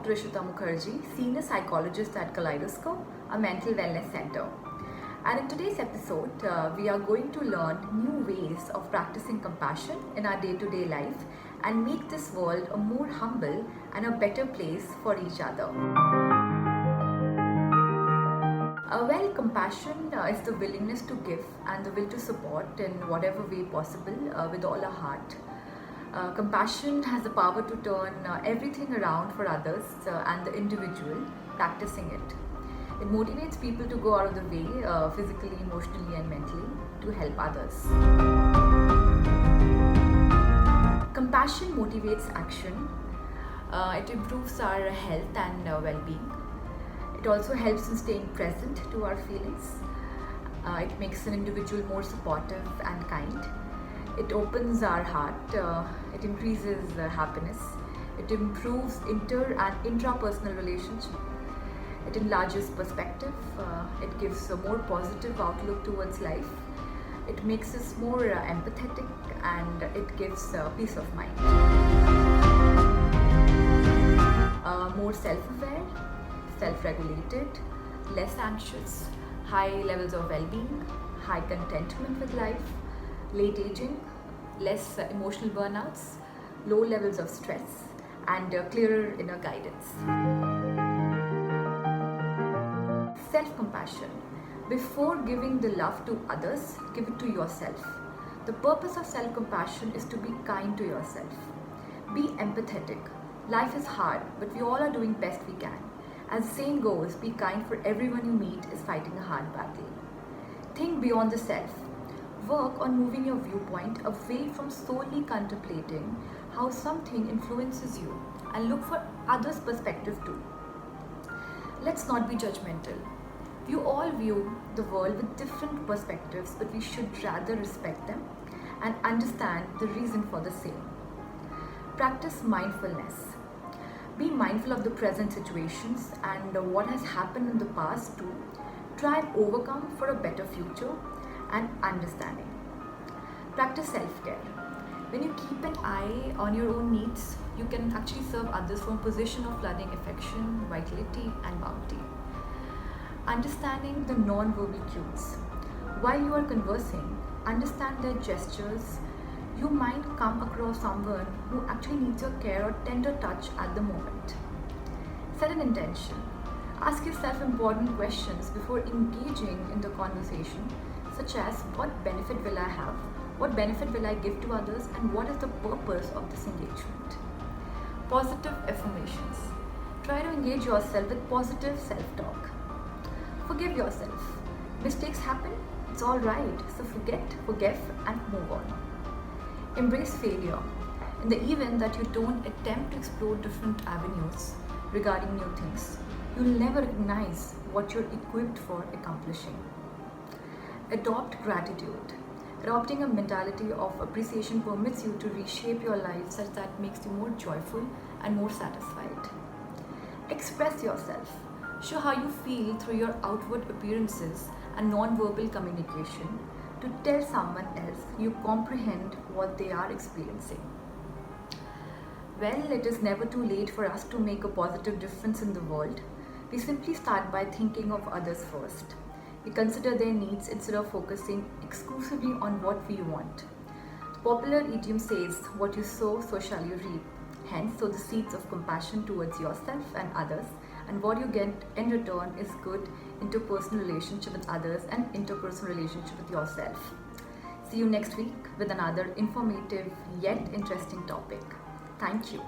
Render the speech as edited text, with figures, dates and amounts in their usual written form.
Dr. Ishita Mukherjee, Senior Psychologist at Kaleidoscope, a mental wellness center. And in today's episode, we are going to learn new ways of practicing compassion in our day-to-day life and make this world a more humble and a better place for each other. Compassion is the willingness to give and the will to support in whatever way possible with all our heart. Compassion has the power to turn everything around for others and the individual practicing it. It motivates people to go out of the way physically, emotionally, and mentally to help others. Compassion motivates action. It improves our health and well-being. It also helps in staying present to our feelings. It makes an individual more supportive and kind. It opens our heart. It increases happiness. It improves inter and intrapersonal relationship. It enlarges perspective. It gives a more positive outlook towards life. It makes us more empathetic, and it gives peace of mind. More self-aware, self-regulated, less anxious, high levels of well-being, high contentment with life, late aging, less emotional burnouts, low levels of stress, and clearer inner guidance. Self-compassion. Before giving the love to others, give it to yourself. The purpose of self-compassion is to be kind to yourself. Be empathetic. Life is hard, but we all are doing best we can. As the saying goes, be kind, for everyone you meet is fighting a hard battle. Think beyond the self. Work on moving your viewpoint away from solely contemplating how something influences you, and look for others' perspective too. Let's not be judgmental. We all view the world with different perspectives, but we should rather respect them and understand the reason for the same. Practice mindfulness. Be mindful of the present situations and what has happened in the past to try and overcome for a better future and understanding. Practice self-care. When you keep an eye on your own needs, you can actually serve others from a position of flooding affection, vitality, and bounty. Understanding the non-verbal cues. While you are conversing, understand their gestures. You might come across someone who actually needs your care or tender touch at the moment. Set an intention. Ask yourself important questions before engaging in the conversation, such as what benefit will I have, what benefit will I give to others, and what is the purpose of this engagement. Positive affirmations. Try to engage yourself with positive self-talk. Forgive yourself. Mistakes happen, it's alright, so forgive and move on. Embrace failure. In the event that you don't attempt to explore different avenues regarding new things, you'll never recognize what you're equipped for accomplishing. Adopt gratitude. Adopting a mentality of appreciation permits you to reshape your life such that it makes you more joyful and more satisfied. Express yourself. Show how you feel through your outward appearances and non-verbal communication to tell someone else you comprehend what they are experiencing. Well, it is never too late for us to make a positive difference in the world. We simply start by thinking of others first. We consider their needs instead of focusing exclusively on what we want. The popular idiom says, "What you sow, so shall you reap." Hence, sow the seeds of compassion towards yourself and others, and what you get in return is good interpersonal relationship with others and interpersonal relationship with yourself. See you next week with another informative yet interesting topic. Thank you.